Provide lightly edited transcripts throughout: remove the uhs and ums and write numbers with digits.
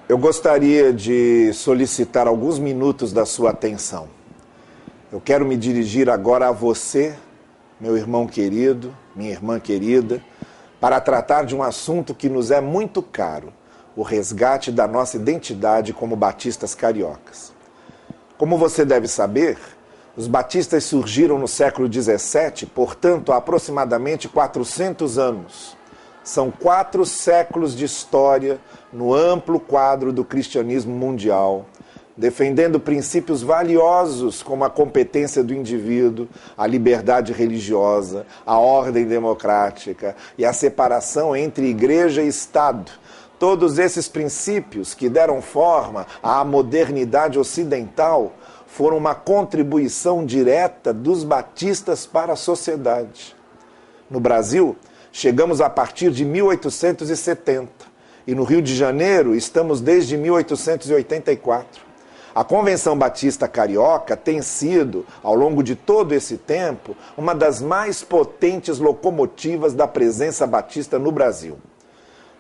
Eu gostaria de solicitar alguns minutos da sua atenção. Eu quero me dirigir agora a você, meu irmão querido, minha irmã querida, para tratar de um assunto que nos é muito caro, o resgate da nossa identidade como batistas cariocas. Como você deve saber, os batistas surgiram no século XVII, portanto, há aproximadamente 400 anos. São 4 séculos de história no amplo quadro do cristianismo mundial, defendendo princípios valiosos como a competência do indivíduo, a liberdade religiosa, a ordem democrática e a separação entre igreja e Estado. Todos esses princípios que deram forma à modernidade ocidental foram uma contribuição direta dos batistas para a sociedade. No Brasil, chegamos a partir de 1870 e no Rio de Janeiro estamos desde 1884. A Convenção Batista Carioca tem sido, ao longo de todo esse tempo, uma das mais potentes locomotivas da presença batista no Brasil.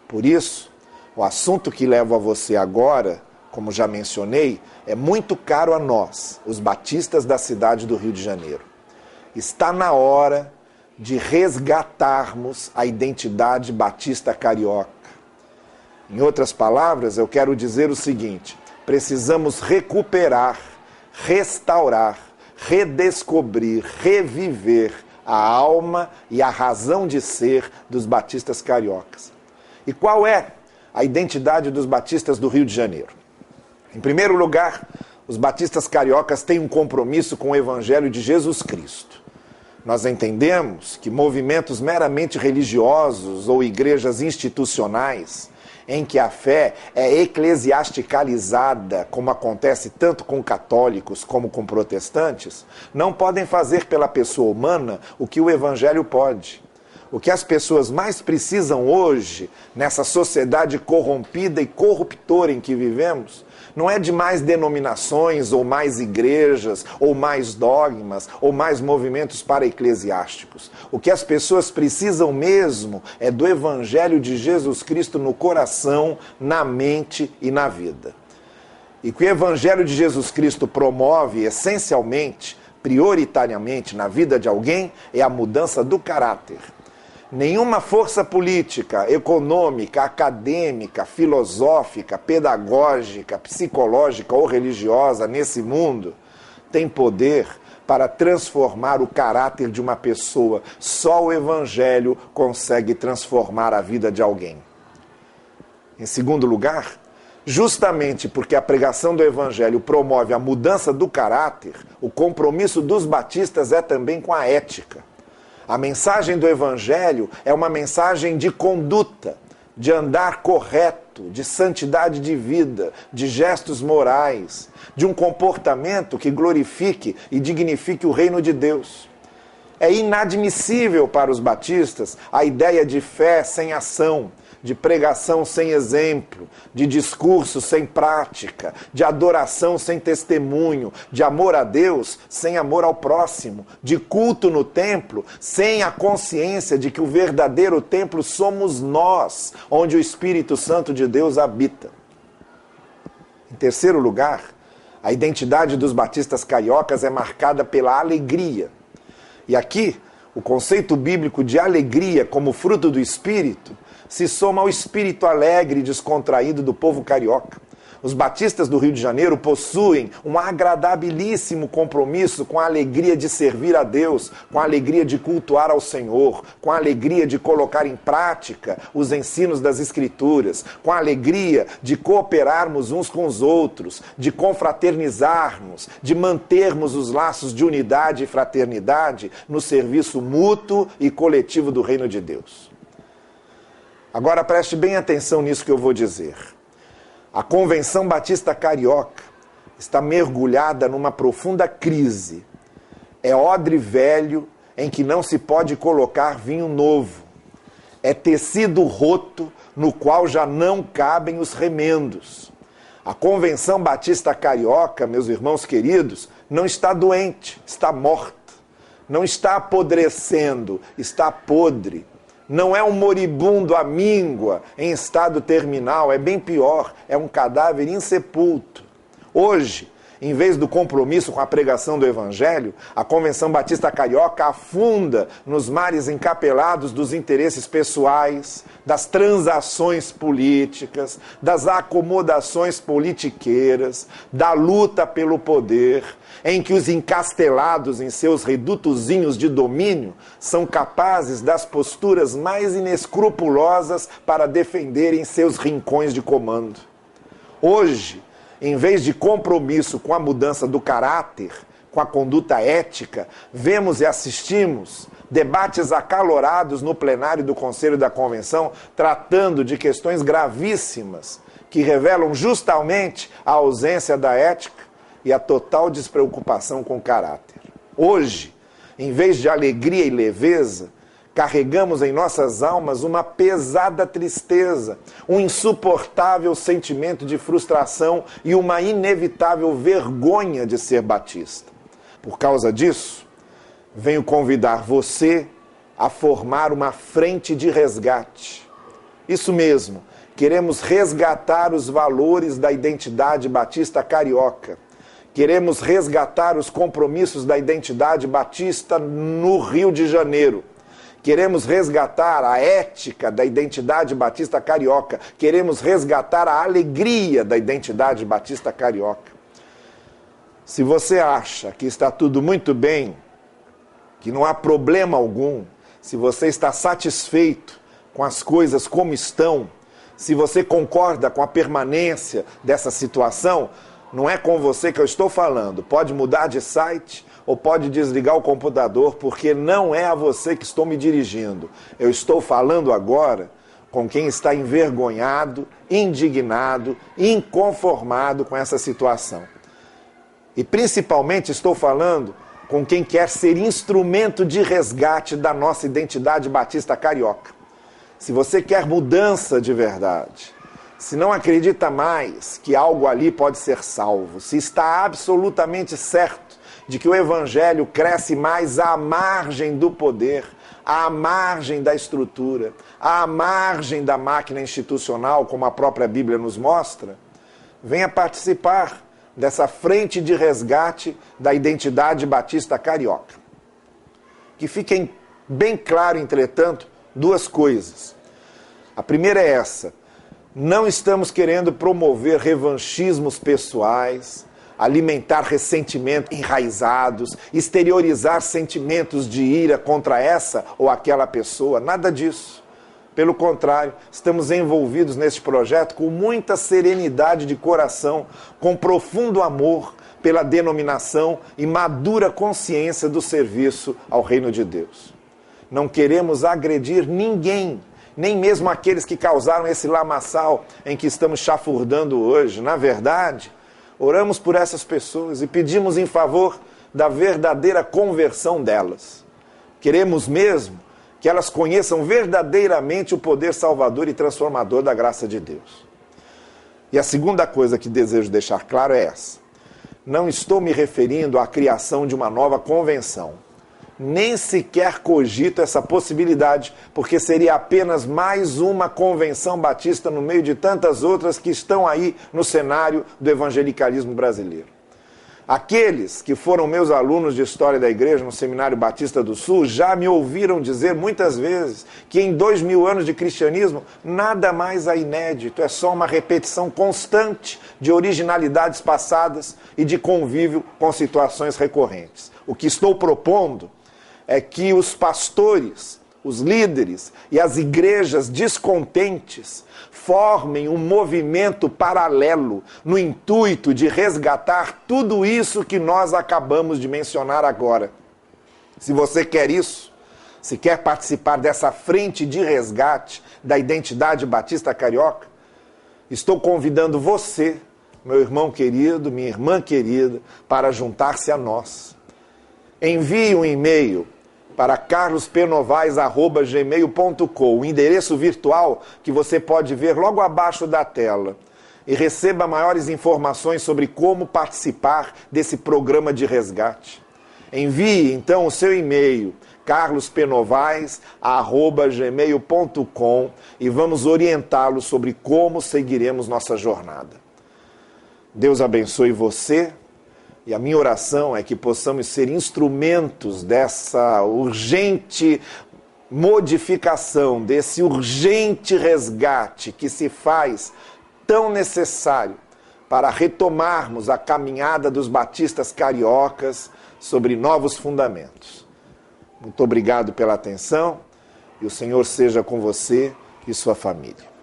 Por isso, o assunto que levo a você agora, como já mencionei, é muito caro a nós, os batistas da cidade do Rio de Janeiro. Está na hora de resgatarmos a identidade batista carioca. Em outras palavras, eu quero dizer o seguinte: precisamos recuperar, restaurar, redescobrir, reviver a alma e a razão de ser dos batistas cariocas. E qual é a identidade dos batistas do Rio de Janeiro? Em primeiro lugar, os batistas cariocas têm um compromisso com o Evangelho de Jesus Cristo. Nós entendemos que movimentos meramente religiosos ou igrejas institucionais, em que a fé é eclesiasticalizada, como acontece tanto com católicos como com protestantes, não podem fazer pela pessoa humana o que o Evangelho pode. O que as pessoas mais precisam hoje, nessa sociedade corrompida e corruptora em que vivemos, não é de mais denominações, ou mais igrejas, ou mais dogmas, ou mais movimentos para-eclesiásticos. O que as pessoas precisam mesmo é do Evangelho de Jesus Cristo no coração, na mente e na vida. E o que o Evangelho de Jesus Cristo promove, essencialmente, prioritariamente na vida de alguém, é a mudança do caráter. Nenhuma força política, econômica, acadêmica, filosófica, pedagógica, psicológica ou religiosa nesse mundo tem poder para transformar o caráter de uma pessoa. Só o Evangelho consegue transformar a vida de alguém. Em segundo lugar, justamente porque a pregação do Evangelho promove a mudança do caráter, o compromisso dos batistas é também com a ética. A mensagem do Evangelho é uma mensagem de conduta, de andar correto, de santidade de vida, de gestos morais, de um comportamento que glorifique e dignifique o reino de Deus. É inadmissível para os batistas a ideia de fé sem ação, de pregação sem exemplo, de discurso sem prática, de adoração sem testemunho, de amor a Deus sem amor ao próximo, de culto no templo sem a consciência de que o verdadeiro templo somos nós, onde o Espírito Santo de Deus habita. Em terceiro lugar, a identidade dos batistas cariocas é marcada pela alegria. E aqui, o conceito bíblico de alegria como fruto do Espírito se soma ao espírito alegre e descontraído do povo carioca. Os batistas do Rio de Janeiro possuem um agradabilíssimo compromisso com a alegria de servir a Deus, com a alegria de cultuar ao Senhor, com a alegria de colocar em prática os ensinos das Escrituras, com a alegria de cooperarmos uns com os outros, de confraternizarmos, de mantermos os laços de unidade e fraternidade no serviço mútuo e coletivo do reino de Deus. Agora preste bem atenção nisso que eu vou dizer. A Convenção Batista Carioca está mergulhada numa profunda crise. É odre velho em que não se pode colocar vinho novo. É tecido roto no qual já não cabem os remendos. A Convenção Batista Carioca, meus irmãos queridos, não está doente, está morta. Não está apodrecendo, está podre. Não é um moribundo à míngua em estado terminal, é bem pior, é um cadáver insepulto. Hoje, em vez do compromisso com a pregação do Evangelho, a Convenção Batista Carioca afunda nos mares encapelados dos interesses pessoais, das transações políticas, das acomodações politiqueiras, da luta pelo poder, em que os encastelados em seus redutozinhos de domínio são capazes das posturas mais inescrupulosas para defenderem seus rincões de comando. Hoje, em vez de compromisso com a mudança do caráter, com a conduta ética, vemos e assistimos debates acalorados no plenário do Conselho da Convenção, tratando de questões gravíssimas que revelam justamente a ausência da ética e a total despreocupação com o caráter. Hoje, em vez de alegria e leveza, carregamos em nossas almas uma pesada tristeza, um insuportável sentimento de frustração e uma inevitável vergonha de ser batista. Por causa disso, venho convidar você a formar uma frente de resgate. Isso mesmo, queremos resgatar os valores da identidade batista carioca. Queremos resgatar os compromissos da identidade batista no Rio de Janeiro. Queremos resgatar a ética da identidade batista carioca. Queremos resgatar a alegria da identidade batista carioca. Se você acha que está tudo muito bem, que não há problema algum, se você está satisfeito com as coisas como estão, se você concorda com a permanência dessa situação, não é com você que eu estou falando. Pode mudar de site ou pode desligar o computador, porque não é a você que estou me dirigindo. Eu estou falando agora com quem está envergonhado, indignado, inconformado com essa situação. E principalmente estou falando com quem quer ser instrumento de resgate da nossa identidade batista carioca. Se você quer mudança de verdade, se não acredita mais que algo ali pode ser salvo, se está absolutamente certo de que o Evangelho cresce mais à margem do poder, à margem da estrutura, à margem da máquina institucional, como a própria Bíblia nos mostra, venha participar dessa frente de resgate da identidade batista carioca. Que fiquem bem claro, entretanto, duas coisas. A primeira é essa: não estamos querendo promover revanchismos pessoais, alimentar ressentimentos enraizados, exteriorizar sentimentos de ira contra essa ou aquela pessoa, nada disso. Pelo contrário, estamos envolvidos neste projeto com muita serenidade de coração, com profundo amor pela denominação e madura consciência do serviço ao reino de Deus. Não queremos agredir ninguém, nem mesmo aqueles que causaram esse lamaçal em que estamos chafurdando hoje. Na verdade, oramos por essas pessoas e pedimos em favor da verdadeira conversão delas. Queremos mesmo que elas conheçam verdadeiramente o poder salvador e transformador da graça de Deus. E a segunda coisa que desejo deixar claro é essa: não estou me referindo à criação de uma nova convenção. Nem sequer cogito essa possibilidade, porque seria apenas mais uma convenção batista no meio de tantas outras que estão aí no cenário do evangelicalismo brasileiro. Aqueles que foram meus alunos de História da Igreja no Seminário Batista do Sul já me ouviram dizer muitas vezes que em 2000 anos de cristianismo nada mais é inédito, é só uma repetição constante de originalidades passadas e de convívio com situações recorrentes. O que estou propondo é que os pastores, os líderes e as igrejas descontentes formem um movimento paralelo no intuito de resgatar tudo isso que nós acabamos de mencionar agora. Se você quer isso, se quer participar dessa frente de resgate da identidade batista carioca, estou convidando você, meu irmão querido, minha irmã querida, para juntar-se a nós. Envie um e-mail para carlospnovais@gmail.com, o endereço virtual que você pode ver logo abaixo da tela, e receba maiores informações sobre como participar desse programa de resgate. Envie então o seu e-mail carlospenovais@gmail.com e vamos orientá-lo sobre como seguiremos nossa jornada. Deus abençoe você e a minha oração é que possamos ser instrumentos dessa urgente modificação, desse urgente resgate que se faz tão necessário para retomarmos a caminhada dos batistas cariocas sobre novos fundamentos. Muito obrigado pela atenção e o Senhor seja com você e sua família.